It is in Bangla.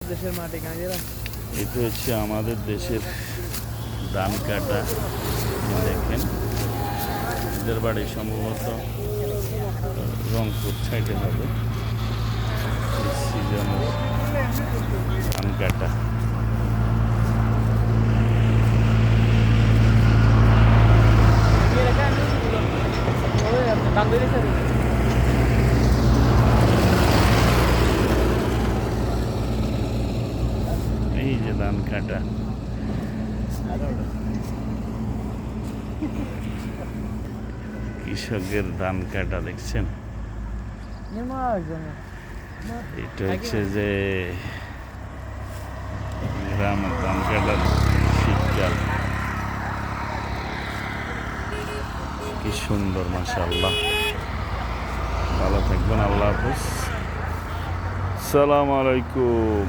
দেশের মাটি কাঁদিরা এটা হচ্ছে আমাদের দেশের ধান কাটা। দেখেন এদের বাড়ি সম্ভবত রংপুর সাইডে হবে। সিজনের ধান কাটা। এই যে ধান কাটা, কৃষকের ধান কাটা দেখছেন। এটা হচ্ছে যে গ্রামের ধান কাটার শীতকাল। কি সুন্দর, মাশাআল্লাহ। ভালো থাকবেন, আল্লাহ হাফেজ, সালাম আলাইকুম।